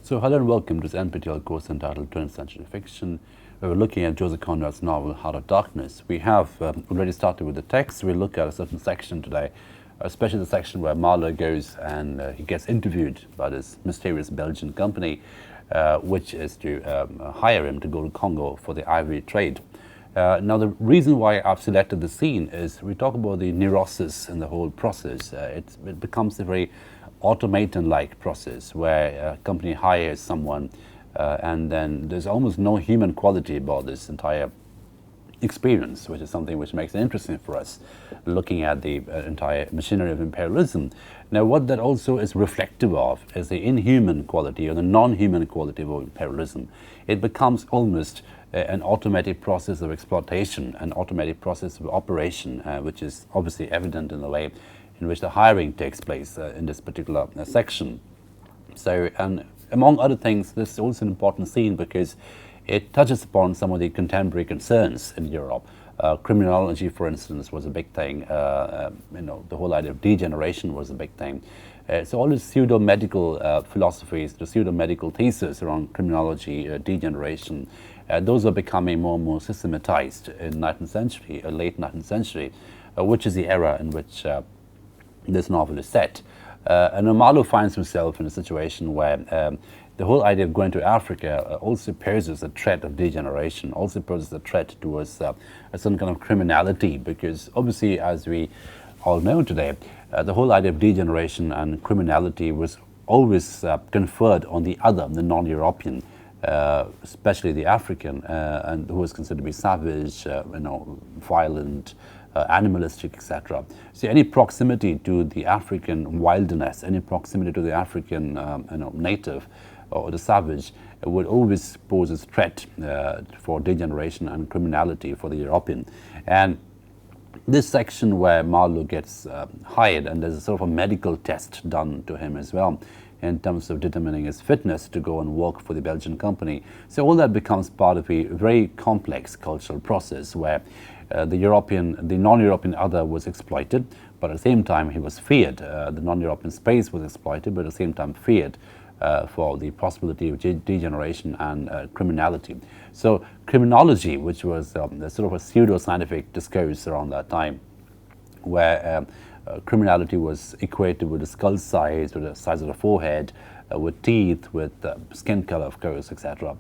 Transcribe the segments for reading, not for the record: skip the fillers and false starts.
So hello and welcome to this NPTEL course entitled 20th Century Fiction, where we're looking at Joseph Conrad's novel Heart of Darkness. We have already started with the text. We'll look at a certain section today, especially the section where Marlow goes and he gets interviewed by this mysterious Belgian company, which is to hire him to go to Congo for the ivory trade. Now, the reason why I've selected the scene is we talk about the neurosis in the whole process. It becomes a very automaton-like process where a company hires someone and then there's almost no human quality about this entire experience, which is something which makes it interesting for us, looking at the entire machinery of imperialism. Now, what that also is reflective of is the inhuman quality or the non-human quality of imperialism. It becomes almost an automatic process of exploitation, an automatic process of operation, which is obviously evident in the way in which the hiring takes place in this particular section. So, and among other things, this is also an important scene because it touches upon some of the contemporary concerns in Europe. Criminology, for instance, was a big thing. The whole idea of degeneration was a big thing. So all these pseudo-medical philosophies, the pseudo-medical thesis around criminology, degeneration, those are becoming more and more systematized in 19th century, late 19th century, which is the era in which this novel is set. And Marlow finds himself in a situation where the whole idea of going to Africa also poses a threat of degeneration, also poses a threat towards a certain kind of criminality, because obviously, as we all know today, the whole idea of degeneration and criminality was always conferred on the other, the non-European, especially the African, and who was considered to be savage, violent, animalistic, etc. So any proximity to the African wilderness, any proximity to the African native or the savage would always pose a threat for degeneration and criminality for the European. And this section where Marlow gets hired, and there's a sort of a medical test done to him as well in terms of determining his fitness to go and work for the Belgian company. So all that becomes part of a very complex cultural process where the non-European other was exploited, but at the same time he was feared. The non-European space was exploited, but at the same time feared for the possibility of degeneration and criminality. So criminology, which was sort of a pseudo-scientific discourse around that time, where criminality was equated with the skull size, with the size of the forehead, with teeth, with skin color, of course, etc.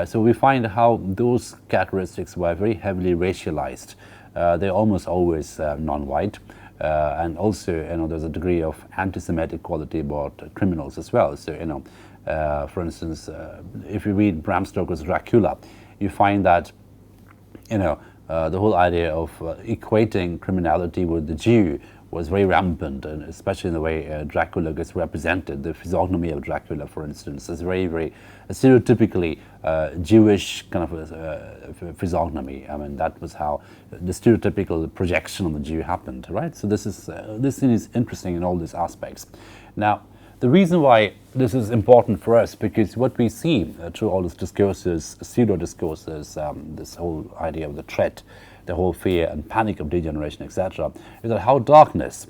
So we find how those characteristics were very heavily racialized. They're almost always non-white. And also, there's a degree of anti-Semitic quality about criminals as well. So, for instance, if you read Bram Stoker's Dracula, you find that, the whole idea of equating criminality with the Jew was very rampant, and especially in the way Dracula gets represented. The physiognomy of Dracula, for instance, is very, very stereotypically Jewish kind of physiognomy. I mean, that was how the stereotypical projection of the Jew happened, right? So this scene is interesting in all these aspects. Now, the reason why this is important for us, because what we see through all these discourses, pseudo-discourses, this whole idea of the threat, the whole fear and panic of degeneration, etc., is that how darkness,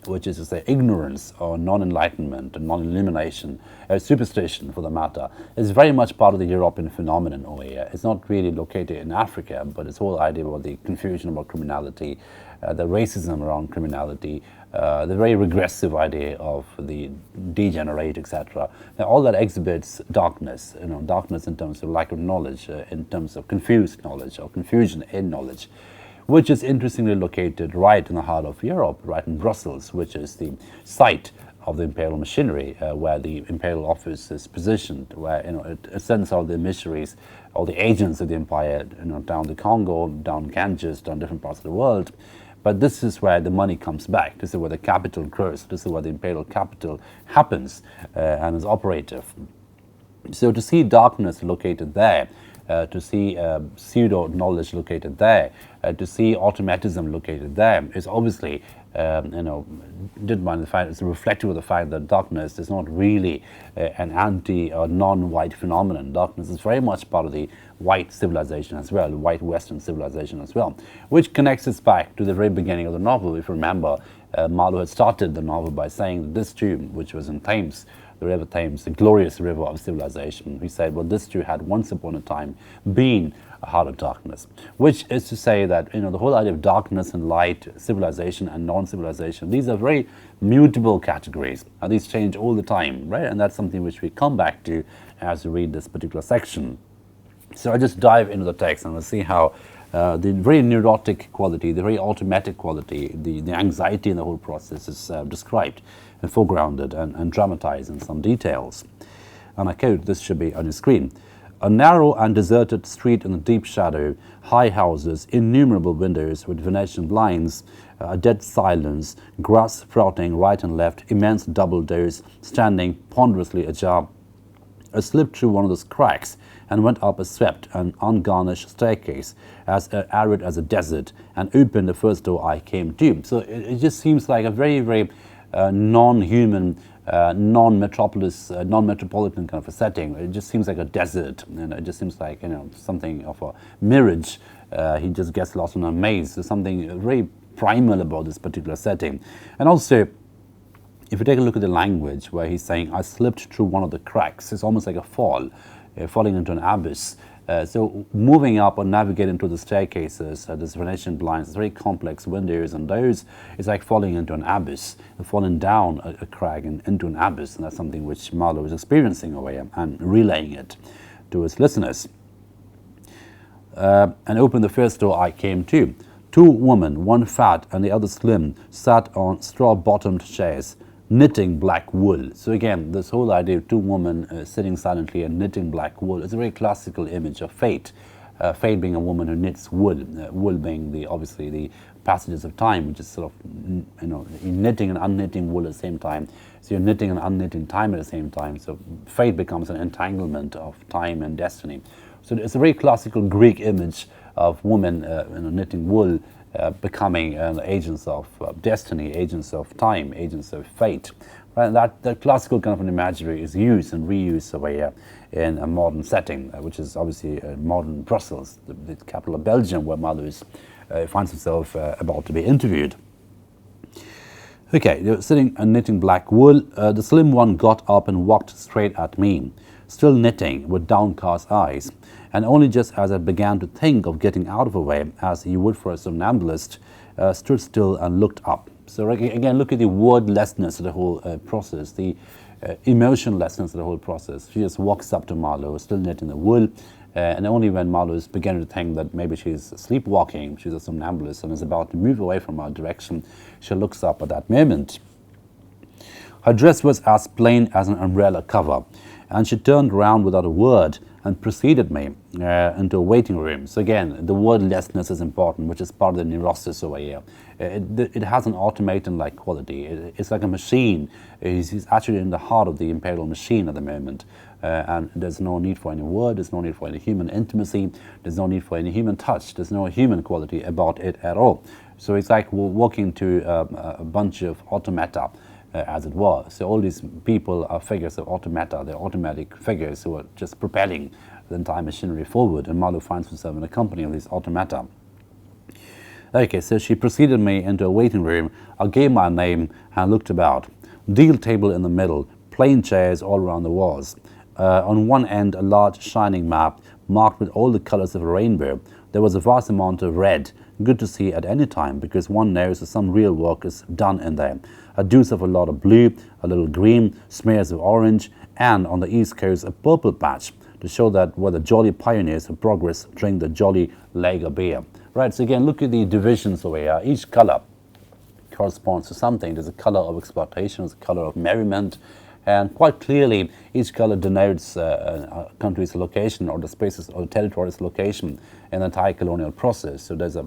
which is to say ignorance or non-enlightenment and non-illumination, superstition for the matter, is very much part of the European phenomenon over here. It's not really located in Africa, but this whole idea about the confusion about criminality, the racism around criminality, the very regressive idea of the degenerate, etc. Now, all that exhibits darkness, darkness in terms of lack of knowledge, in terms of confused knowledge or confusion in knowledge, which is interestingly located right in the heart of Europe, right in Brussels, which is the site of the imperial machinery, where the imperial office is positioned, where it sends out the emissaries or the agents of the empire, down the Congo, down Ganges, down different parts of the world. But this is where the money comes back. This is where the capital grows. This is where the imperial capital happens and is operative. So to see darkness located there, to see pseudo-knowledge located there, to see automatism located there is obviously, didn't mind the fact, it's reflective of the fact that darkness is not really an anti or non-white phenomenon. Darkness is very much part of the white civilization as well, white Western civilization as well, which connects us back to the very beginning of the novel. If you remember, Marlow had started the novel by saying that this too, which was in Thames, the river Thames, the glorious river of civilization, he said, well, this too had once upon a time been a heart of darkness, which is to say that, the whole idea of darkness and light, civilization and non-civilization, these are very mutable categories, and these change all the time, right? And that's something which we come back to as we read this particular section. So I just dive into the text and we'll see how the very neurotic quality, the very automatic quality, the anxiety in the whole process is described and foregrounded and dramatized in some details. And I quote, this should be on your screen. A narrow and deserted street in the deep shadow, high houses, innumerable windows with Venetian blinds, a dead silence, grass sprouting right and left, immense double doors standing ponderously ajar. I slipped through one of those cracks and went up a swept and ungarnished staircase, as arid as a desert, and opened the first door I came to. So it just seems like a very, very non-human, non-metropolitan kind of a setting. It just seems like a desert, and it just seems like something of a mirage. He just gets lost in a maze. There's something very primal about this particular setting, and also, if you take a look at the language where he's saying, I slipped through one of the cracks, it's almost like a fall, falling into an abyss. So moving up or navigating through the staircases, this Venetian blinds, very complex windows and doors, it's like falling into an abyss, falling down a crack and into an abyss, and that's something which Marlow is experiencing away and relaying it to his listeners. And opened the first door I came to. Two women, one fat and the other slim, sat on straw-bottomed chairs, knitting black wool. So again, this whole idea of two women sitting silently and knitting black wool is a very classical image of fate. Fate being a woman who knits wool, wool being obviously the passages of time, which is sort of, knitting and unknitting wool at the same time. So you're knitting and unknitting time at the same time. So fate becomes an entanglement of time and destiny. So it's a very classical Greek image of women knitting wool, becoming agents of destiny, agents of time, agents of fate. Right? And that classical kind of an imagery is used and reused away in a modern setting, which is obviously modern Brussels, the capital of Belgium, where Marlow finds himself about to be interviewed. Okay, they're sitting and knitting black wool. The slim one got up and walked straight at me, still knitting with downcast eyes. And only just as I began to think of getting out of her way, as you would for a somnambulist, stood still and looked up. So again, look at the wordlessness of the whole process, the emotionlessness of the whole process. She just walks up to Marlow, still knitting the wool, and only when Marlow is beginning to think that maybe she's sleepwalking, she's a somnambulist, and is about to move away from her direction, she looks up at that moment. Her dress was as plain as an umbrella cover, and she turned round without a word and preceded me into a waiting room. So again, the wordlessness is important, which is part of the neurosis over here. It has an automaton-like quality. It's like a machine. He's actually in the heart of the imperial machine at the moment. And there's no need for any word, there's no need for any human intimacy, there's no need for any human touch, there's no human quality about it at all. So it's like we're walking to a bunch of automata, as it were. So all these people are figures of automata, they're automatic figures who are just propelling the entire machinery forward, and Marlow finds himself in the company of these automata. Okay, so she preceded me into a waiting room. I gave my name and looked about. Deal table in the middle, plain chairs all around the walls. On one end, a large shining map marked with all the colors of a rainbow. There was a vast amount of red, good to see at any time, because one knows that some real work is done in there. A deuce of a lot of blue, a little green, smears of orange, and on the east coast a purple patch to show that where the jolly pioneers of progress drink the jolly lager beer. Right, so again, look at the divisions over here. Each color corresponds to something. There's a color of exploitation, there's a color of merriment, and quite clearly each color denotes a country's location, or the space's or the territory's location in the entire colonial process. So there's a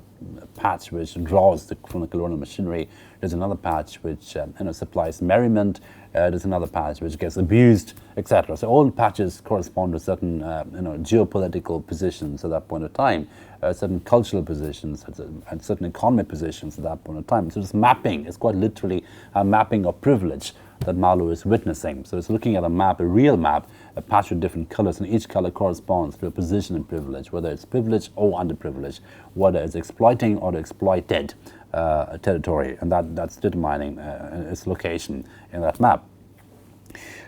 patch which draws from the colonial machinery, there's another patch which supplies merriment, there's another patch which gets abused, etc. So all patches correspond to certain geopolitical positions at that point of time, certain cultural positions, and certain economic positions at that point of time. So this mapping is quite literally a mapping of privilege that Marlow is witnessing. So it's looking at a map, a real map, a patch with different colors, and each color corresponds to a position in privilege, whether it's privilege or underprivilege, whether it's exploiting or exploited. territory, and that's determining its location in that map.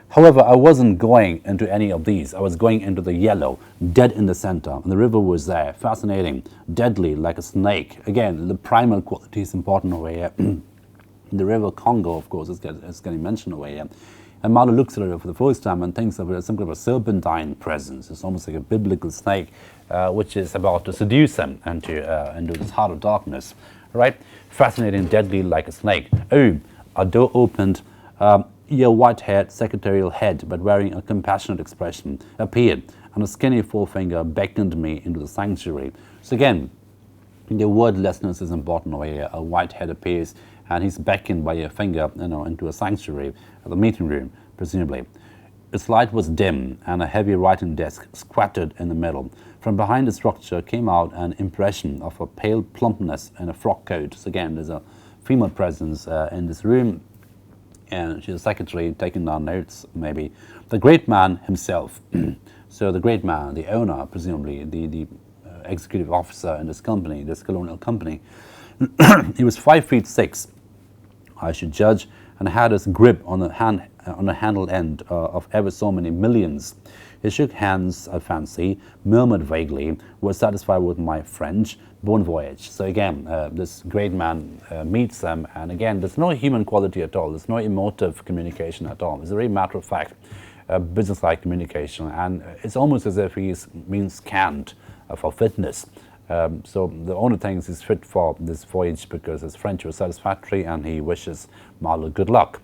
However, I wasn't going into any of these. I was going into the yellow, dead in the center. And the river was there, fascinating, deadly, like a snake. Again, the primal quality is important over here. The river Congo, of course, is getting mentioned over here. And Marlow looks at it for the first time and thinks of it as some kind of a serpentine presence. It's almost like a biblical snake, which is about to seduce him into this heart of darkness. Right? Fascinating, deadly, like a snake. Oh, a door opened. Your white-haired secretarial head, but wearing a compassionate expression, appeared, and a skinny forefinger beckoned me into the sanctuary. So again, the wordlessness is important over here. A white head appears, and he's beckoned by a finger, into a sanctuary, the meeting room, presumably. Its light was dim, and a heavy writing desk squatted in the middle. From behind the structure came out an impression of a pale plumpness in a frock coat. So again, there's a female presence in this room, and she's a secretary taking down notes, maybe. The great man himself. So the great man, the owner, presumably, the executive officer in this company, this colonial company. He was 5'6", I should judge, and had his grip on the handle end of ever so many millions. He shook hands, I fancy, murmured vaguely, was satisfied with my French, bon voyage. So again, this great man meets them, and again, there's no human quality at all. There's no emotive communication at all. It's a very matter-of-fact, business-like communication, and it's almost as if he's been scanned for fitness. So the only thing is he's fit for this voyage because his French was satisfactory, and he wishes Marlow good luck.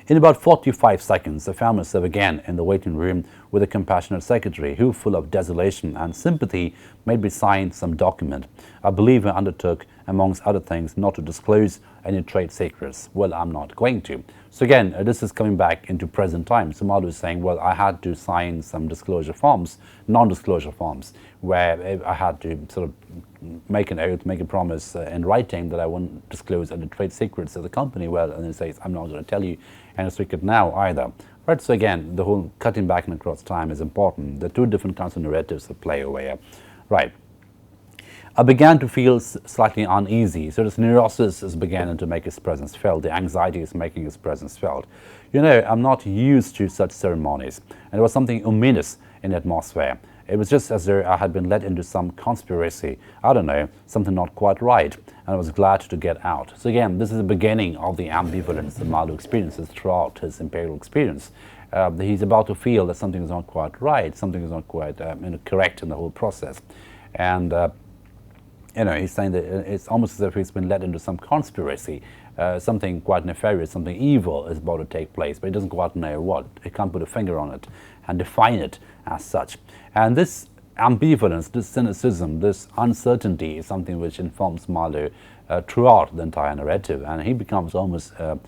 In about 45 seconds, I found myself again in the waiting room with a compassionate secretary who, full of desolation and sympathy, made me sign some document. I believe I undertook, amongst other things, not to disclose any trade secrets. Well, I'm not going to. So again, this is coming back into present time. So Marlow is saying, well, I had to sign some disclosure forms, non-disclosure forms, where I had to sort of make an oath, make a promise in writing that I wouldn't disclose any trade secrets of the company. Well, and he says, I'm not going to tell you any secret now either. Right, so again, the whole cutting back and across time is important. The two different kinds of narratives that play over here. Right. I began to feel slightly uneasy, so this neurosis is beginning to make its presence felt. The anxiety is making its presence felt. I'm not used to such ceremonies, and there was something ominous in the atmosphere. It was just as though I had been led into some conspiracy. I don't know, something not quite right, and I was glad to get out. So again, this is the beginning of the ambivalence that Marlow experiences throughout his imperial experience. He's about to feel that something is not quite right, something is not quite correct in the whole process. And he's saying that it's almost as if he's been led into some conspiracy. Something quite nefarious, something evil is about to take place, but he doesn't quite know what. He can't put a finger on it and define it as such. And this ambivalence, this cynicism, this uncertainty is something which informs Marlow throughout the entire narrative, and he becomes almost a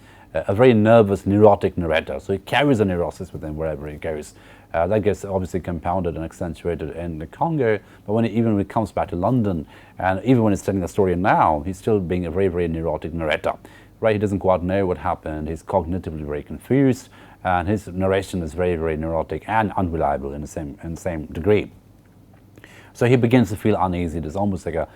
very nervous, neurotic narrator. So he carries a neurosis with him wherever he goes. That gets obviously compounded and accentuated in the Congo, but when he comes back to London, and even when he's telling the story now, he's still being a very, very neurotic narrator. Right? He doesn't quite know what happened, he's cognitively very confused, and his narration is very, very neurotic and unreliable in the same degree. So he begins to feel uneasy. There's almost like a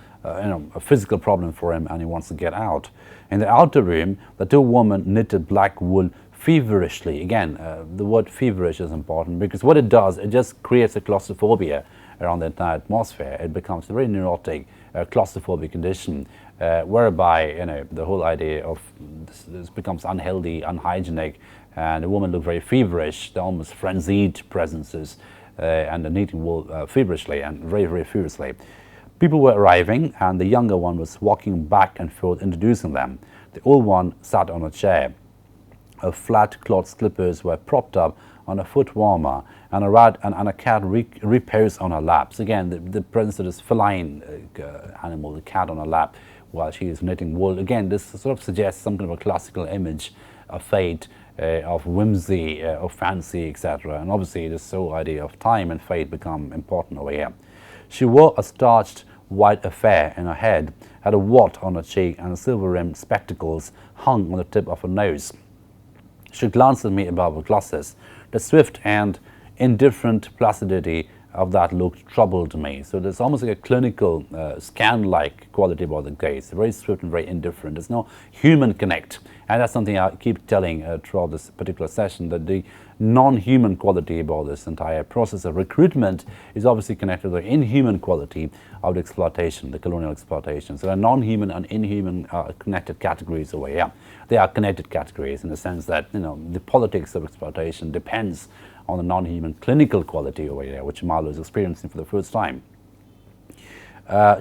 physical problem for him, and he wants to get out. In the outer room, the two women knitted black wool feverishly. Again, the word feverish is important because what it does, it just creates a claustrophobia around the entire atmosphere. It becomes a very neurotic, claustrophobic condition, whereby the whole idea of this becomes unhealthy, unhygienic, and the women look very feverish. They're almost frenzied presences, and they're knitting wool feverishly and very, very furiously. People were arriving, and the younger one was walking back and forth, introducing them. The old one sat on a chair. Her flat cloth slippers were propped up on a foot warmer, and a cat reposed on her lap. So again, the presence of this feline animal, the cat on her lap, while she is knitting wool. Again, this sort of suggests some kind of a classical image of fate, of whimsy, of fancy, etc. And obviously, this whole idea of time and fate become important over here. She wore a starched white affair in her head, had a wart on her cheek, and silver-rimmed spectacles hung on the tip of her nose. She glanced at me above her glasses. The swift and indifferent placidity of that looked troubled to me. So there's almost like a clinical, scan-like quality about the gaze, very swift and very indifferent. There's no human connect. And that's something I keep telling throughout this particular session, that the non-human quality about this entire process of recruitment is obviously connected to the inhuman quality of the exploitation, the colonial exploitation. So the non-human and inhuman are connected categories over here. They are connected categories in the sense that, you know, the politics of exploitation depends on the non-human clinical quality over here, which Marlow is experiencing for the first time.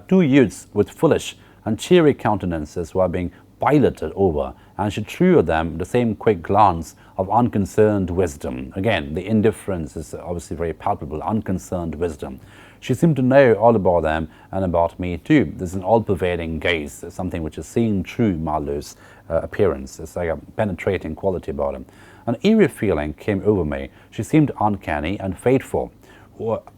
Two youths with foolish and cheery countenances were being piloted over, and she threw at them the same quick glance of unconcerned wisdom. Again, the indifference is obviously very palpable, unconcerned wisdom. She seemed to know all about them and about me too. There's an all-pervading gaze, something which is seen through Marlow's appearance. It's like a penetrating quality about him. An eerie feeling came over me. She seemed uncanny and fateful.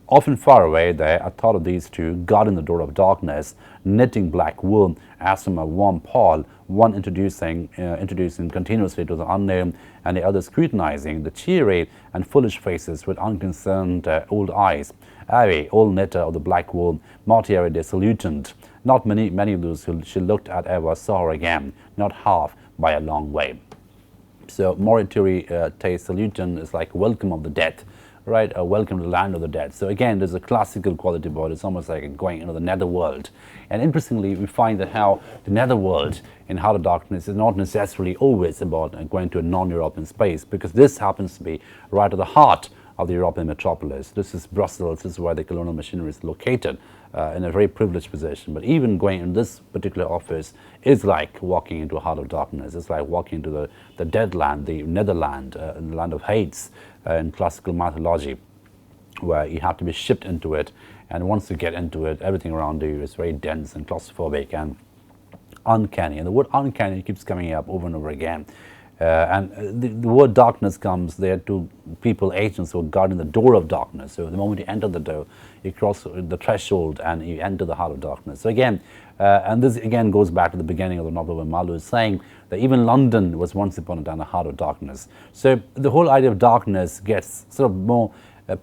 Often far away there, I thought of these two guarding the door of darkness, knitting black wool as from a warm pall, one introducing continuously to the unknown, and the other scrutinizing the cheery and foolish faces with unconcerned old eyes. Aye, old knitter of the black wool, mortieri de salutant. Not many of those who she looked at ever saw her again, not half by a long way. So mortieri te salutant is like welcome of the dead, right? Welcome to the land of the dead. So again, there's a classical quality about it. It's almost like going into the netherworld. And interestingly, we find that how the netherworld in Heart of Darkness is not necessarily always about going to a non-European space, because this happens to be right at the heart of the European metropolis. This is Brussels. This is where the colonial machinery is located, in a very privileged position. But even going in this particular office is like walking into a Heart of Darkness. It's like walking into the dead land, the netherland, the land of Hades in classical mythology, where you have to be shipped into it. And once you get into it, everything around you is very dense and claustrophobic and uncanny. And the word uncanny keeps coming up over and over again. The word darkness comes there to people, agents who are guarding the door of darkness. So the moment you enter the door, you cross the threshold and you enter the heart of darkness. So again, and this again goes back to the beginning of the novel, when Marlow is saying that even London was once upon a time the heart of darkness. So the whole idea of darkness gets sort of more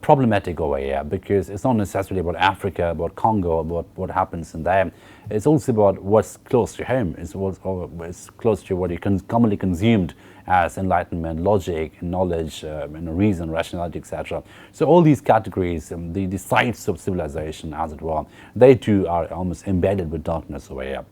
problematic over here, because it's not necessarily about Africa, about Congo, about what happens in there. It's also about what's close to home. It's close to what you commonly consumed as enlightenment, logic, knowledge, reason, rationality, etc. So all these categories, the sites of civilization, as it were, they too are almost embedded with darkness over here.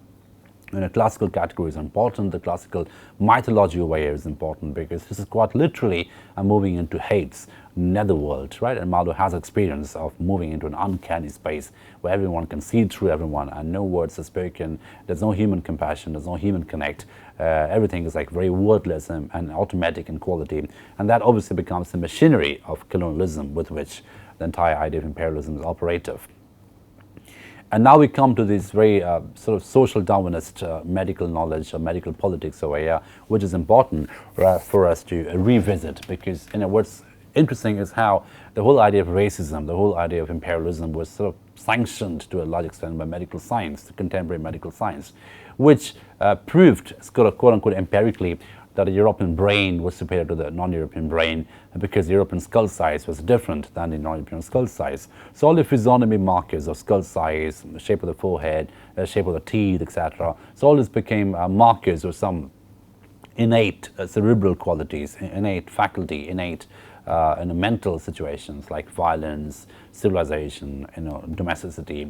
The classical categories are important. The classical mythology over here is important, because this is quite literally moving into Hades, netherworld, right? And Marlow has experience of moving into an uncanny space where everyone can see through everyone and no words are spoken. There's no human compassion. There's no human connect. Everything is like very wordless and automatic in quality. And that obviously becomes the machinery of colonialism with which the entire idea of imperialism is operative. And now we come to this very sort of social Darwinist medical knowledge or medical politics over here, which is important for us to revisit, because what's interesting is how the whole idea of racism, the whole idea of imperialism was sort of sanctioned to a large extent by medical science, contemporary medical science, which proved, quote-unquote, empirically, that the European brain was superior to the non-European brain, because the European skull size was different than the non-European skull size. So all the physiognomy markers of skull size, the shape of the forehead, the shape of the teeth, etc. So all this became markers of some innate cerebral qualities, innate faculty, innate mental situations like violence, civilization, domesticity,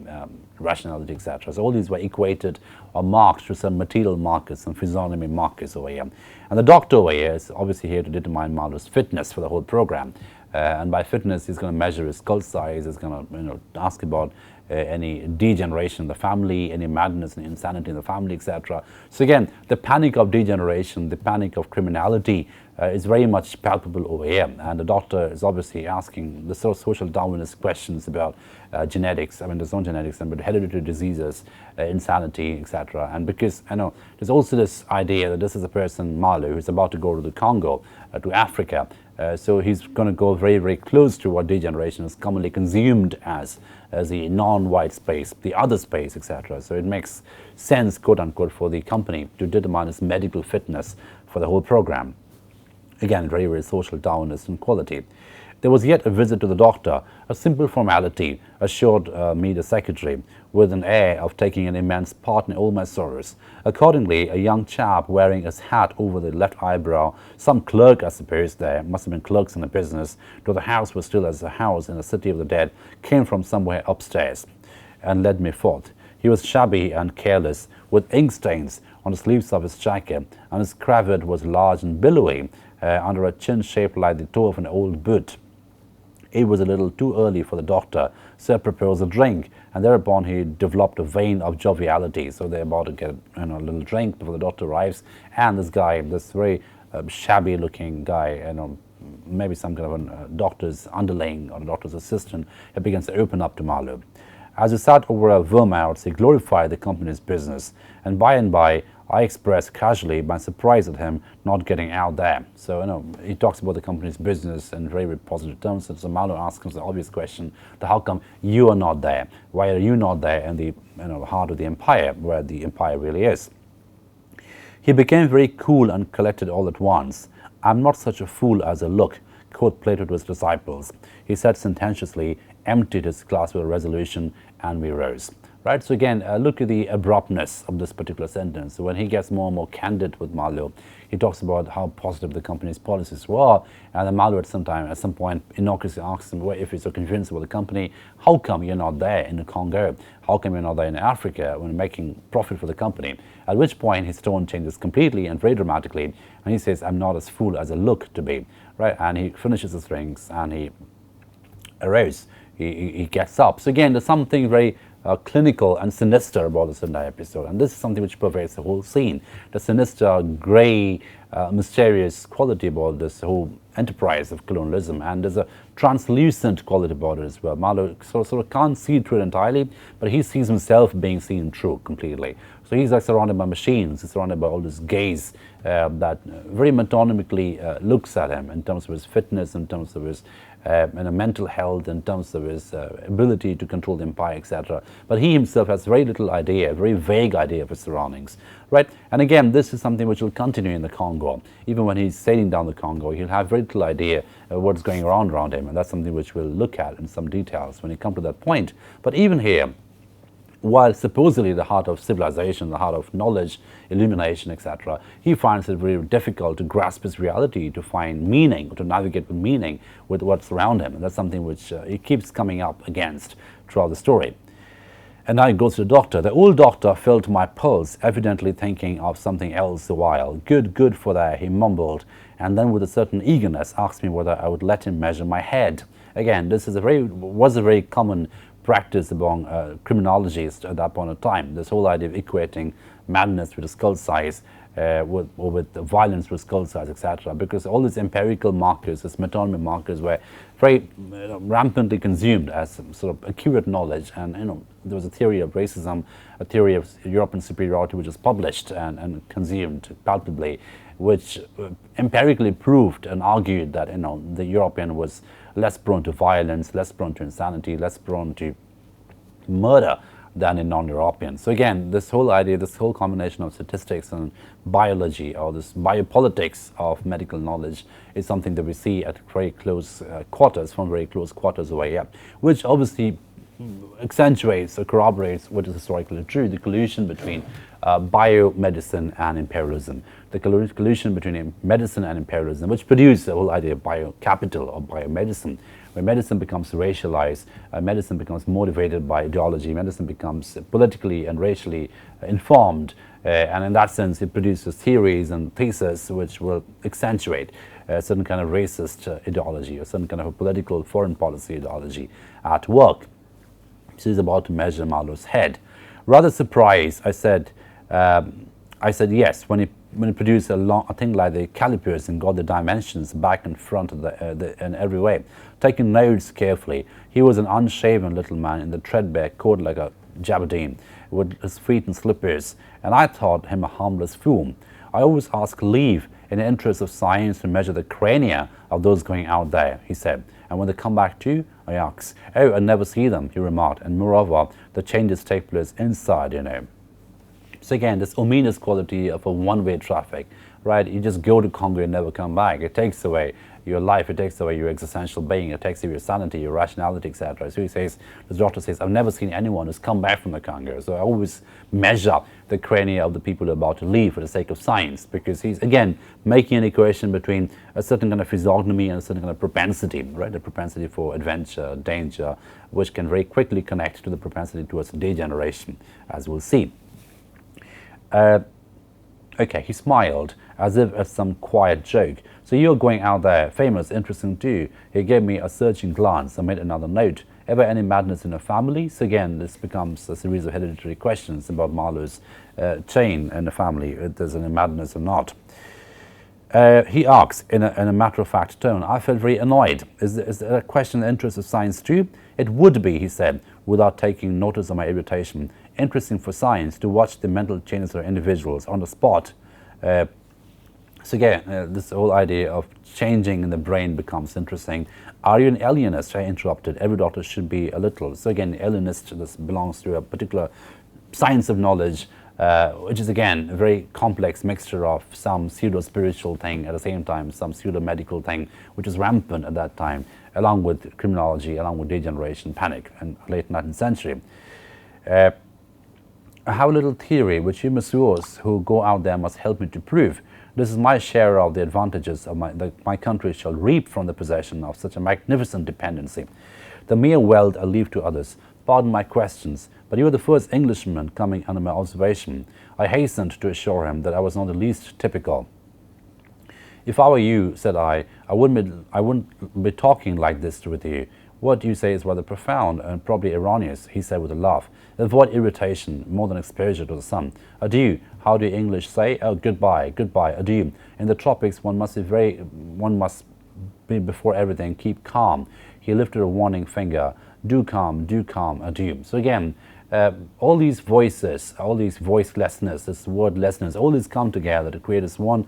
rationality, etc. So all these were equated or marked to some material markers, some physiognomy markers over here. And the doctor over here is obviously here to determine Marlow's fitness for the whole program. And by fitness, he's going to measure his skull size. He's going to ask about any degeneration in the family, any madness and insanity in the family, etc. So again, the panic of degeneration, the panic of criminality is very much palpable over here. And the doctor is obviously asking the sort of social Darwinist questions about genetics. I mean, there's no genetics, but hereditary diseases, insanity, etc. And because there's also this idea that this is a person, Marlow, who's about to go to the Congo, to Africa. So he's going to go very, very close to what degeneration is commonly consumed as the non-white space, the other space, etc. So it makes sense, quote unquote, for the company to determine its medical fitness for the whole program. Again, very, very social Darwinist in quality. There was yet a visit to the doctor, a simple formality, assured me the secretary, with an air of taking an immense part in all my sorrows. Accordingly, a young chap wearing his hat over the left eyebrow, some clerk I suppose, there must have been clerks in the business, though the house was still as a house in the city of the dead, came from somewhere upstairs and led me forth. He was shabby and careless, with ink stains on the sleeves of his jacket, and his cravat was large and billowy under a chin shaped like the toe of an old boot. It was a little too early for the doctor, so I proposed a drink, and thereupon he developed a vein of joviality. So they're about to get a little drink before the doctor arrives, and this guy, this very shabby-looking guy, maybe some kind of a doctor's underling or a doctor's assistant, he begins to open up to Marlow. As he sat over a vermouth, he glorified the company's business, and by I expressed casually my surprise at him not getting out there. So, he talks about the company's business in very, very positive terms. So Marlow asks him the obvious question, how come you are not there? Why are you not there in the heart of the empire, where the empire really is? He became very cool and collected all at once. I'm not such a fool as I look, quoth Plato to his disciples. He said sententiously, emptied his glass with a resolution, and we rose. Right, so again, look at the abruptness of this particular sentence. So when he gets more and more candid with Marlow, he talks about how positive the company's policies were, and then Marlow at some point innocuously asks him, well, if you're so convinced about the company, how come you're not there in the Congo? How come you're not there in Africa when you're making profit for the company? At which point his tone changes completely and very dramatically, and he says, I'm not as fool as I look to be. Right, and he finishes his drinks and he arose. He gets up. So again, there's something very clinical and sinister about this entire episode, and this is something which pervades the whole scene. The sinister, grey, mysterious quality about this whole enterprise of colonialism, and there's a translucent quality about it as well. Marlow sort of can't see through it entirely, but he sees himself being seen through completely. So he's like surrounded by machines, he's surrounded by all this gaze that very metonymically looks at him in terms of his fitness, in terms of his mental health, in terms of his ability to control the empire, etc. But he himself has very little idea, a very vague idea of his surroundings, right? And again, this is something which will continue in the Congo. Even when he's sailing down the Congo, he'll have very little idea of what's going around him, and that's something which we'll look at in some details when we come to that point. But even here, while supposedly the heart of civilization, the heart of knowledge, illumination, etc., he finds it very difficult to grasp his reality, to find meaning, to navigate with meaning with what's around him. And that's something which he keeps coming up against throughout the story. And now he goes to the doctor. The old doctor felt my pulse, evidently thinking of something else a while. Good for that, he mumbled, and then with a certain eagerness asked me whether I would let him measure my head. Again, this is was a very common practice among criminologists at that point of time. This whole idea of equating madness with a skull size, or with violence with skull size, etc. Because all these empirical markers, these metonymy markers, were very rampantly consumed as sort of accurate knowledge. And there was a theory of racism, a theory of European superiority, which was published and consumed palpably, which empirically proved and argued that the European was less prone to violence, less prone to insanity, less prone to murder than in non-Europeans. So again, this whole idea, this whole combination of statistics and biology, or this biopolitics of medical knowledge, is something that we see at very close quarters, from very close quarters away, which obviously accentuates or corroborates what is historically true, the collusion between biomedicine and imperialism, the collusion between medicine and imperialism, which produced the whole idea of biocapital or biomedicine, where medicine becomes racialized, medicine becomes motivated by ideology, medicine becomes politically and racially informed, and in that sense it produces theories and theses which will accentuate a certain kind of racist ideology, or certain kind of a political foreign policy ideology at work. She's about to measure Marlow's head. Rather surprised, I said yes, when he produced a thing like the calipers and got the dimensions back and front of in every way. Taking notes carefully, he was an unshaven little man in the threadbare coat like a jabardine, with his feet in slippers, and I thought him a harmless fool. I always ask leave in the interest of science to measure the crania of those going out there, he said. And when they come back to you, I ask. Oh, I never see them, he remarked, and moreover, the changes take place inside, So again, this ominous quality of a one-way traffic, right? You just go to Congo and never come back. It takes away your life, it takes away your existential being, it takes away your sanity, your rationality, etc. So he says, the doctor says, I've never seen anyone who's come back from the Congo. So I always measure the crania of the people who are about to leave for the sake of science, because he's, again, making an equation between a certain kind of physiognomy and a certain kind of propensity, right? The propensity for adventure, danger, which can very quickly connect to the propensity towards degeneration, as we'll see. Okay, he smiled, as if at some quiet joke. So you're going out there, famous, interesting too. He gave me a searching glance and made another note. Ever any madness in your family? So again, this becomes a series of hereditary questions about Marlow's chain in the family, if there's any madness or not. He asks in a matter-of-fact tone, I felt very annoyed. Is there a question in the interest of science too? It would be, he said, without taking notice of my irritation, interesting for science to watch the mental changes of individuals on the spot. So again, this whole idea of changing in the brain becomes interesting. Are you an alienist? I interrupted. Every doctor should be a little. So again, alienist, this belongs to a particular science of knowledge, which is again a very complex mixture of some pseudo-spiritual thing, at the same time some pseudo-medical thing, which was rampant at that time, along with criminology, along with degeneration, panic, in late 19th century. I have a little theory which you messieurs who go out there must help me to prove. This is my share of the advantages of that my country shall reap from the possession of such a magnificent dependency. The mere wealth I leave to others. Pardon my questions, but you are the first Englishman coming under my observation. I hastened to assure him that I was not the least typical. If I were you, said I wouldn't be talking like this with you. What you say is rather profound and probably erroneous, he said with a laugh. Avoid irritation more than exposure to the sun. Adieu. How do English say? Oh, goodbye, goodbye, adieu. In the tropics, one must be before everything, keep calm. He lifted a warning finger. Do calm, adieu. So again, all these voices, all these voicelessness, this wordlessness, all these come together to create this one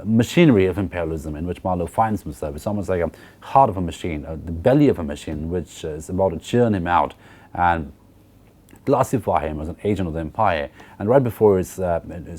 machinery of imperialism in which Marlow finds himself. It's almost like a heart of a machine, the belly of a machine, which is about to churn him out and classify him as an agent of the empire. And right before his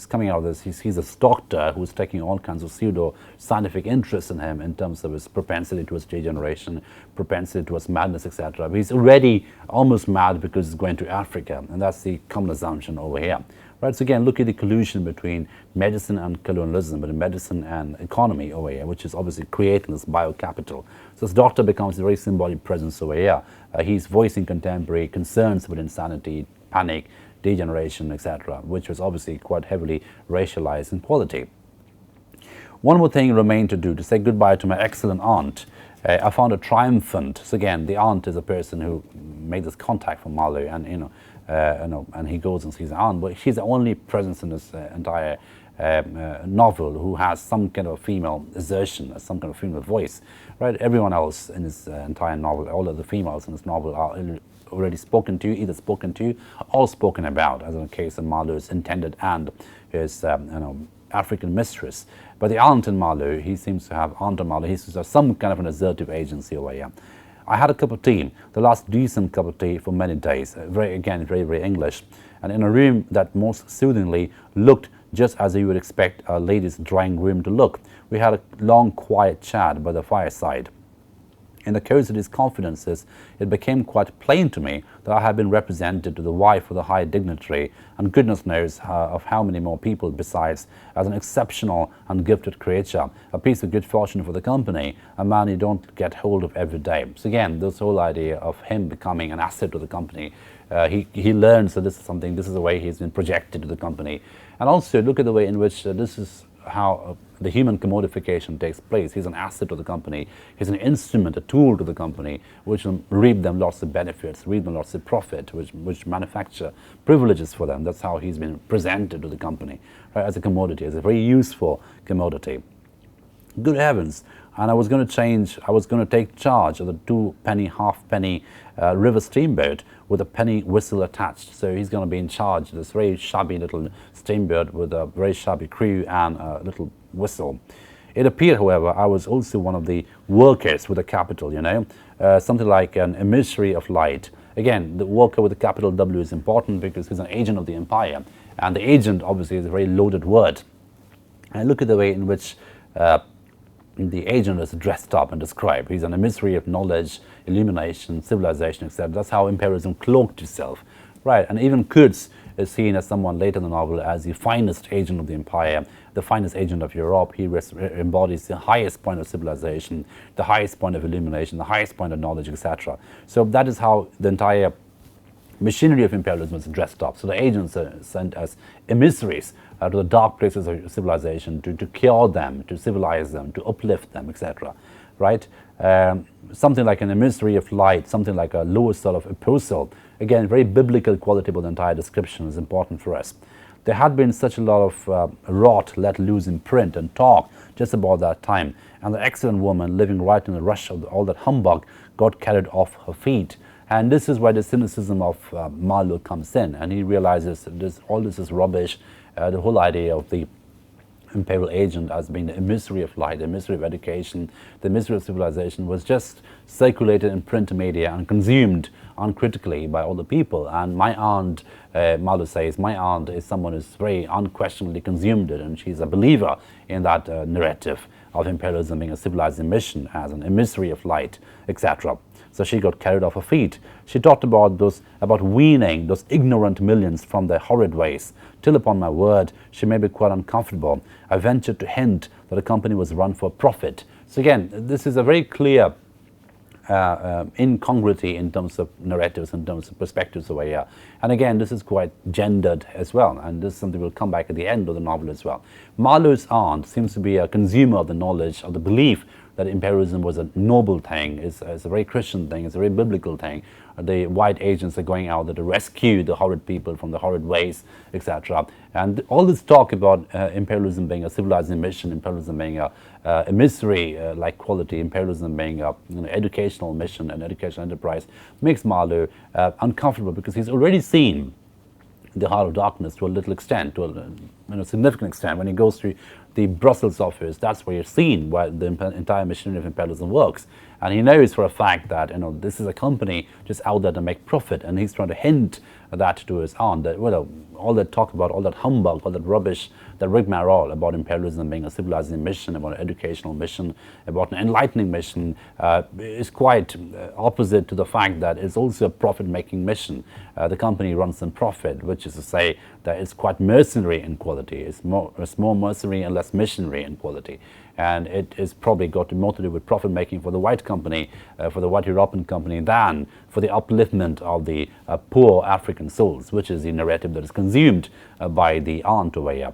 coming out of this, he's a doctor who's taking all kinds of pseudo-scientific interest in him in terms of his propensity towards degeneration, propensity towards madness, etc. But he's already almost mad because he's going to Africa, and that's the common assumption over here. Right, so again, look at the collusion between medicine and colonialism, but medicine and economy over here, which is obviously creating this biocapital. So this doctor becomes a very symbolic presence over here. He's voicing contemporary concerns about insanity, panic, degeneration, etc., which was obviously quite heavily racialized in quality. One more thing remained to do, to say goodbye to my excellent aunt. I found her triumphant. So again, the aunt is a person who made this contact from Marlow, and and he goes and sees her aunt, but she's the only presence in this entire novel who has some kind of female assertion, some kind of female voice, right? Everyone else in this entire novel, all of the females in this novel are already spoken to, either spoken to or spoken about, as in the case of Marlow's intended and his African mistress. But the aunt in Marlow, he seems to have, aunt in Marlow, he seems to have some kind of an assertive agency over here. I had a cup of tea, the last decent cup of tea for many days, very, very English, and in a room that most soothingly looked just as you would expect a lady's drawing room to look. We had a long, quiet chat by the fireside. In the course of these confidences, it became quite plain to me that I had been represented to the wife of the high dignitary, and goodness knows of how many more people besides, as an exceptional and gifted creature, a piece of good fortune for the company, a man you don't get hold of every day. So again, this whole idea of him becoming an asset to the company, he learns that this is the way he's been projected to the company. And also look at the way in which this is how the human commodification takes place. He's an asset to the company. He's an instrument, a tool to the company, which will reap them lots of benefits, reap them lots of profit, which manufacture privileges for them. That's how he's been presented to the company, right, as a commodity, as a very useful commodity. Good heavens. And I was going to take charge of the 2-penny, half-penny river steamboat with a penny whistle attached. So he's going to be in charge of this very shabby little steamboat with a very shabby crew and a little whistle. It appeared, however, I was also one of the workers with a capital, something like an emissary of light. Again, the worker with a capital W is important because he's an agent of the empire. And the agent, obviously, is a very loaded word. And look at the way in which the agent is dressed up and described. He's an emissary of knowledge, illumination, civilization, etc. That's how imperialism cloaked itself, right? And even Kurtz is seen as someone later in the novel as the finest agent of the empire, the finest agent of Europe. He embodies the highest point of civilization, the highest point of illumination, the highest point of knowledge, etc. So that is how the entire machinery of imperialism is dressed up. So the agents are sent as emissaries to the dark places of civilization to cure them, to civilize them, to uplift them, etc. Right? Something like an emissary of light, something like a lower sort of apostle. Again, very biblical quality about the entire description is important for us. There had been such a lot of rot let loose in print and talk just about that time, and the excellent woman living right in the rush of all that humbug got carried off her feet. And this is where the cynicism of Marlow comes in, and he realizes that all this is rubbish. The whole idea of the imperial agent as being the emissary of light, the emissary of education, the emissary of civilization was just circulated in print media and consumed uncritically by all the people. And my aunt, Marlow says, my aunt is someone who's very unquestionably consumed it, and she's a believer in that narrative of imperialism being a civilizing mission as an emissary of light, etc. So she got carried off her feet. She talked about weaning those ignorant millions from their horrid ways, till upon my word, she made me quite uncomfortable. I ventured to hint that the company was run for profit. So again, this is a very clear incongruity in terms of narratives, in terms of perspectives over here. And again, this is quite gendered as well, and this is something will come back at the end of the novel as well. Marlow's aunt seems to be a consumer of the knowledge, of the belief that imperialism was a noble thing, it's a very Christian thing, it's a very biblical thing. The white agents are going out there to rescue the horrid people from the horrid ways, etc. And all this talk about imperialism being a civilizing mission, imperialism being a emissary-like quality, imperialism being a educational mission, an educational enterprise, makes Marlow uncomfortable, because he's already seen the heart of darkness to a little extent, to a significant extent. When he goes to the Brussels office, that's where you're seen where the entire machinery of imperialism works. And he knows for a fact that this is a company just out there to make profit, and he's trying to hint that to his aunt, that all that talk about, all that humbug, all that rubbish, that rigmarole about imperialism being a civilizing mission, about an educational mission, about an enlightening mission, is quite opposite to the fact that it's also a profit-making mission. The company runs on profit, which is to say that it's quite mercenary in quality. It's more mercenary and less missionary in quality. And it is probably got more to do with profit making for the white company, for the white European company, than for the upliftment of the poor African souls, which is the narrative that is consumed by the aunt over here.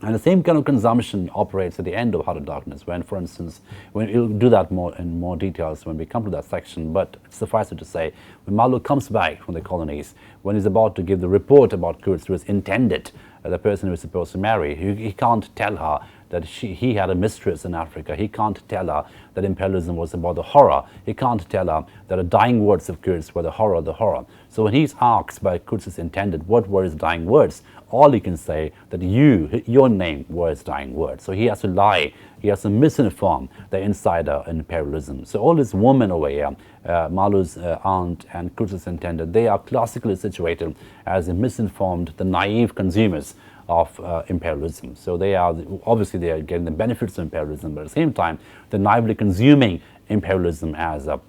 And the same kind of consumption operates at the end of Heart of Darkness, when, for instance, we'll do that in more details when we come to that section, but suffice it to say, when Marlow comes back from the colonies, when he's about to give the report about Kurtz to his intended, the person who is supposed to marry, he can't tell her that he had a mistress in Africa. He can't tell her that imperialism was about the horror. He can't tell her that the dying words of Kurtz were the horror of the horror. So when he's asked by Kurtz's intended what were his dying words, all he can say that your name were his dying words. So he has to lie. He has to misinform the insider in imperialism. So all these women over here, Marlow's aunt and Kurtz's intended, they are classically situated as the misinformed, the naive consumers of imperialism. So obviously they are getting the benefits of imperialism, but at the same time they're naively consuming imperialism as a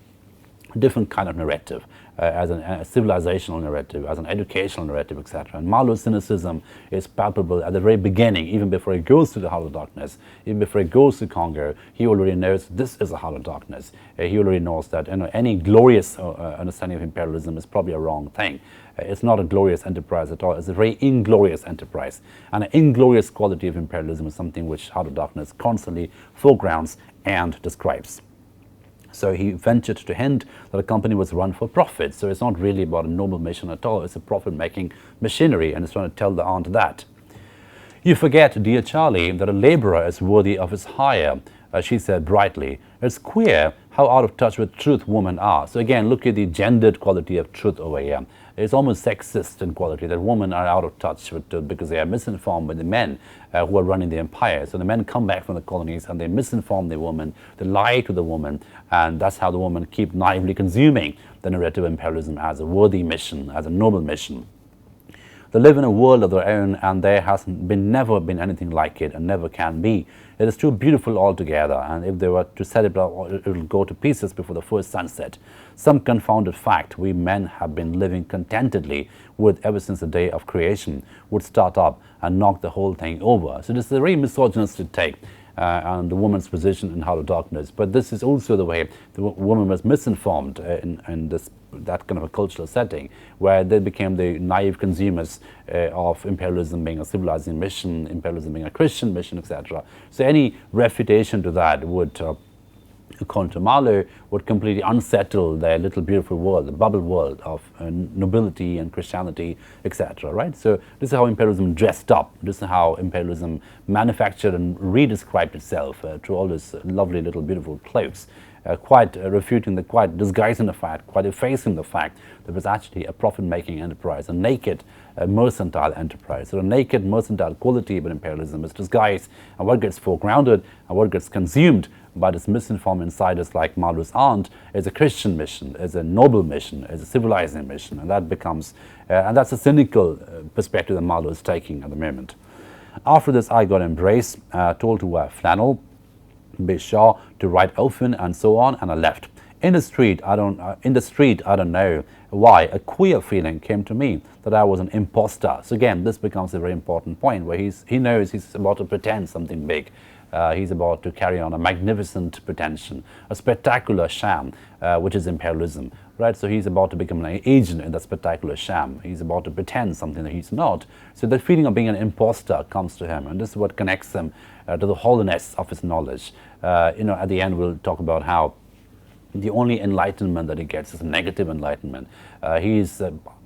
different kind of narrative, as a civilizational narrative, as an educational narrative, etc. And Marlow's cynicism is palpable at the very beginning, even before he goes to the Heart of Darkness, even before he goes to Congo. He already knows this is a Heart of Darkness. He already knows that any glorious understanding of imperialism is probably a wrong thing. It's not a glorious enterprise at all. It's a very inglorious enterprise. And an inglorious quality of imperialism is something which Heart of Darkness constantly foregrounds and describes. So he ventured to hint that the company was run for profit. So it's not really about a noble mission at all. It's a profit-making machinery, and it's trying to tell the aunt that. You forget, dear Charlie, that a laborer is worthy of his hire, she said brightly. It's queer how out of touch with truth women are. So again, look at the gendered quality of truth over here. It's almost sexist in quality that women are out of touch with truth because they are misinformed by the men who are running the empire. So the men come back from the colonies and they misinform the woman, they lie to the woman, and that's how the women keep naively consuming the narrative of imperialism as a worthy mission, as a noble mission. They live in a world of their own, and there has never been anything like it, and never can be. It is too beautiful altogether, and if they were to set it up, it will go to pieces before the first sunset. Some confounded fact we men have been living contentedly with ever since the day of creation would start up and knock the whole thing over. So this is a very misogynistic take on the woman's position in Heart of Darkness. But this is also the way the woman was misinformed in that kind of a cultural setting, where they became the naive consumers of imperialism being a civilizing mission, imperialism being a Christian mission, etc. So any refutation to that would, according to Marlow, would completely unsettle their little beautiful world, the bubble world of nobility and Christianity, etc. Right? So this is how imperialism dressed up. This is how imperialism manufactured and redescribed itself through all these lovely little beautiful clothes, quite refuting, quite disguising the fact, quite effacing the fact that it was actually a profit-making enterprise, a naked mercantile enterprise. So the naked mercantile quality of imperialism is disguised, and what gets foregrounded and what gets consumed by this misinformed insiders like Marlow's aunt is a Christian mission, is a noble mission, is a civilizing mission, and that becomes, and that's a cynical perspective that Marlow is taking at the moment. After this, I got embraced, told to wear flannel, be sure to write often, and so on, and I left. In the street, I don't know why, a queer feeling came to me that I was an imposter. So again, this becomes a very important point where he knows he's about to pretend something big. He's about to carry on a magnificent pretension, a spectacular sham, which is imperialism, right? So he's about to become an agent in that spectacular sham. He's about to pretend something that he's not. So the feeling of being an imposter comes to him, and this is what connects him to the hollowness of his knowledge. At the end, we'll talk about how the only enlightenment that he gets is negative enlightenment. He's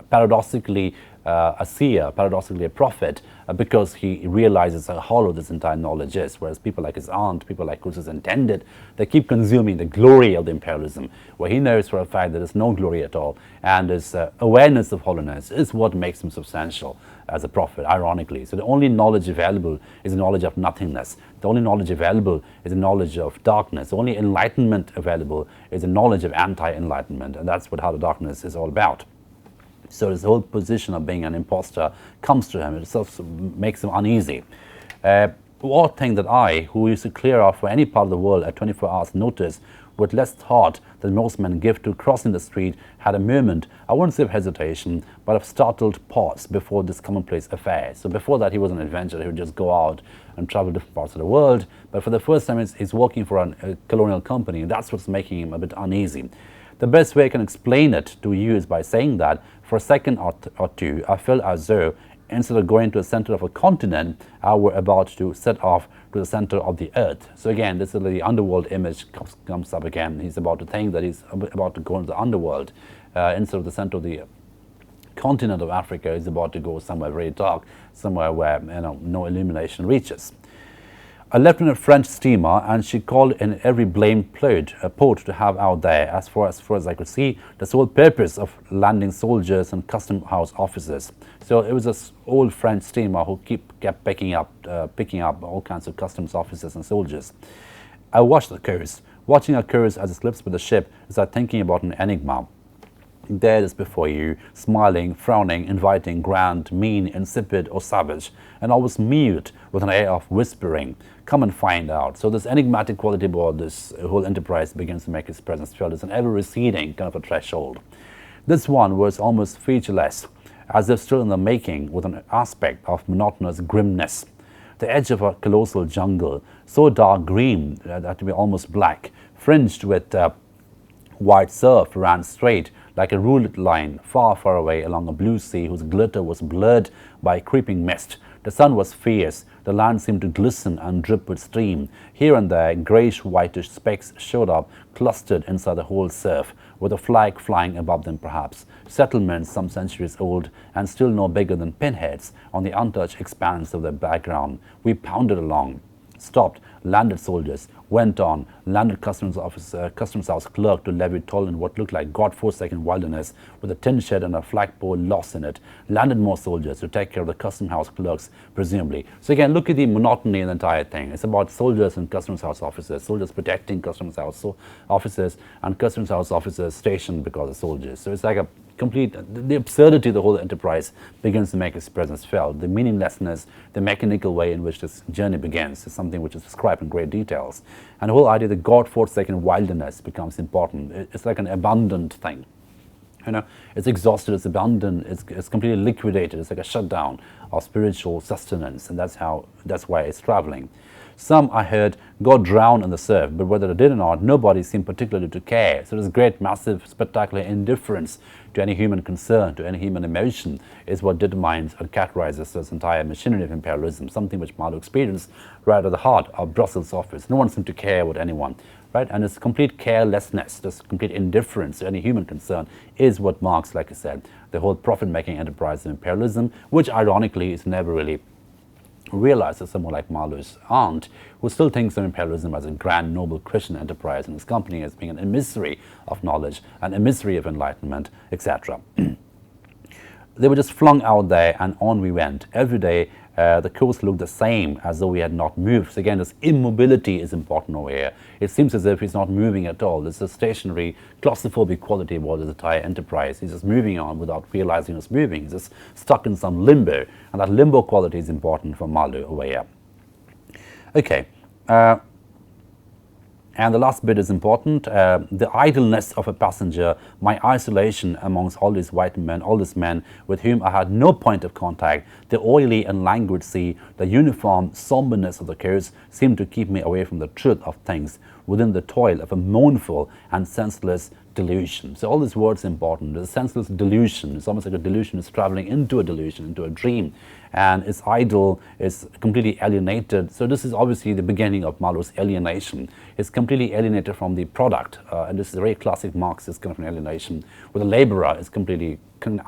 paradoxically a seer, paradoxically a prophet, because he realizes how hollow this entire knowledge is, whereas people like his aunt, people like Crusoe's intended, they keep consuming the glory of the imperialism, where he knows for a fact that there's no glory at all, and his awareness of hollowness is what makes him substantial as a prophet, ironically. So the only knowledge available is the knowledge of nothingness. The only knowledge available is the knowledge of darkness. The only enlightenment available is the knowledge of anti-enlightenment, and that's what Heart of Darkness is all about. So this whole position of being an imposter comes to him. It itself makes him uneasy. One thing that I, who used to clear off for any part of the world at 24 hours notice, with less thought than most men give to crossing the street, had a moment, I wouldn't say of hesitation, but of startled pause before this commonplace affair. So before that, he was an adventurer. He would just go out and travel different parts of the world. But for the first time, he's working for a colonial company, and that's what's making him a bit uneasy. The best way I can explain it to you is by saying that for a second or two, I felt as though instead of going to the center of a continent, I were about to set off to the center of the earth. So again, this is the underworld image comes up again. He's about to think that he's about to go into the underworld. Instead of the center of the continent of Africa, he's about to go somewhere very dark, somewhere where no illumination reaches. I left in a French steamer, and she called in every blamed port to have out there. As far as I could see, the sole purpose of landing soldiers and custom house officers. So it was this old French steamer who kept picking up all kinds of customs officers and soldiers. I watched the coast. Watching a coast as it slips with the ship is like thinking about an enigma. There it is before you, smiling, frowning, inviting, grand, mean, insipid, or savage, and always mute with an air of whispering. Come and find out. So this enigmatic quality about this whole enterprise begins to make its presence felt. It's an ever-receding kind of a threshold. This one was almost featureless, as if still in the making, with an aspect of monotonous grimness. The edge of a colossal jungle, so dark green that to be almost black, fringed with white surf, ran straight like a ruled line far, far away along a blue sea whose glitter was blurred by a creeping mist. The sun was fierce. The land seemed to glisten and drip with steam. Here and there, greyish-whitish specks showed up, clustered inside the whole surf, with a flag flying above them perhaps. Settlements some centuries old and still no bigger than pinheads on the untouched expanse of their background. We pounded along, stopped, landed soldiers, went on, landed customs house clerk to levy toll in what looked like godforsaken wilderness with a tin shed and a flagpole lost in it, landed more soldiers to take care of the customs house clerks, presumably. So again, look at the monotony in the entire thing. It's about soldiers and customs house officers, soldiers protecting customs house officers, and customs house officers stationed because of soldiers. So it's like the absurdity of the whole enterprise begins to make its presence felt. The meaninglessness, the mechanical way in which this journey begins is something which is described in great details. And the whole idea that God-forsaken wilderness becomes important. It's like an abundant thing. You know, it's exhausted, it's abundant, it's completely liquidated. It's like a shutdown of spiritual sustenance, and that's why it's traveling. Some, I heard, got drowned in the surf, but whether they did or not, nobody seemed particularly to care. So this great, massive, spectacular indifference to any human concern, to any human emotion, is what determines and characterizes this entire machinery of imperialism, something which Marlow experienced right at the heart of Brussels' office. No one seemed to care about anyone, right? And this complete carelessness, this complete indifference to any human concern is what marks, like I said, the whole profit-making enterprise of imperialism, which ironically is never really realized that someone like Marlow's aunt, who still thinks of imperialism as a grand, noble Christian enterprise and his company as being an emissary of knowledge, an emissary of enlightenment, etc. They were just flung out there, and on we went. Every day, the coast looked the same, as though we had not moved. So again, this immobility is important over here. It seems as if he's not moving at all. There's a stationary, claustrophobic quality about this entire enterprise. He's just moving on without realizing he's moving. He's just stuck in some limbo, and that limbo quality is important for Marlow over here. Okay. And the last bit is important, the idleness of a passenger, my isolation amongst all these white men, all these men with whom I had no point of contact, the oily and languid sea, the uniform somberness of the coast seemed to keep me away from the truth of things within the toil of a mournful and senseless delusion. So all these words are important. The senseless delusion, it's almost like a delusion is traveling into a delusion, into a dream, and it's idle, it's completely alienated. So this is obviously the beginning of Marlow's alienation. It's completely alienated from the product, and this is a very classic Marxist kind of an alienation, where the laborer is completely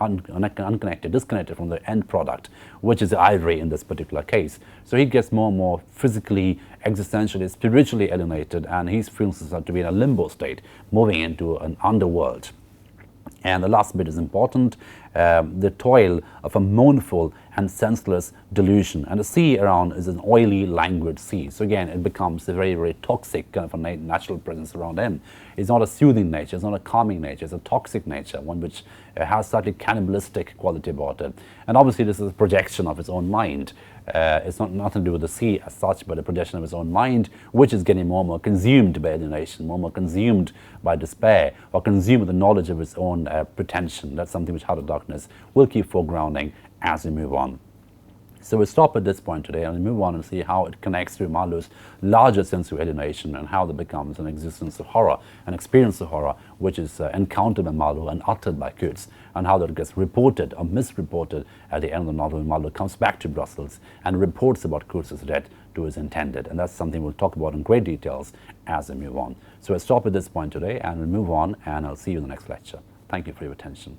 unconnected, disconnected from the end product, which is the ivory in this particular case. So he gets more and more physically, existentially, spiritually alienated, and he feels himself to be in a limbo state, moving into an underworld. And the last bit is important, the toil of a mournful and senseless delusion. And the sea around is an oily, languid sea. So again, it becomes a very, very toxic kind of a natural presence around him. It's not a soothing nature, it's not a calming nature, it's a toxic nature, one which has slightly cannibalistic quality about it. And obviously this is a projection of his own mind. It's nothing to do with the sea as such, but a projection of his own mind, which is getting more and more consumed by alienation, more and more consumed by despair, or consumed with the knowledge of his own pretension. That's something which Heart of Darkness will keep foregrounding as we move on. So we'll stop at this point today and we'll move on and see how it connects to Marlow's larger sense of alienation and how that becomes an existence of horror, an experience of horror, which is encountered by Marlow and uttered by Coates, and how that gets reported or misreported at the end of the novel when Marlow comes back to Brussels and reports about Coates' death to his intended. And that's something we'll talk about in great details as we move on. So we'll stop at this point today and we'll move on, and I'll see you in the next lecture. Thank you for your attention.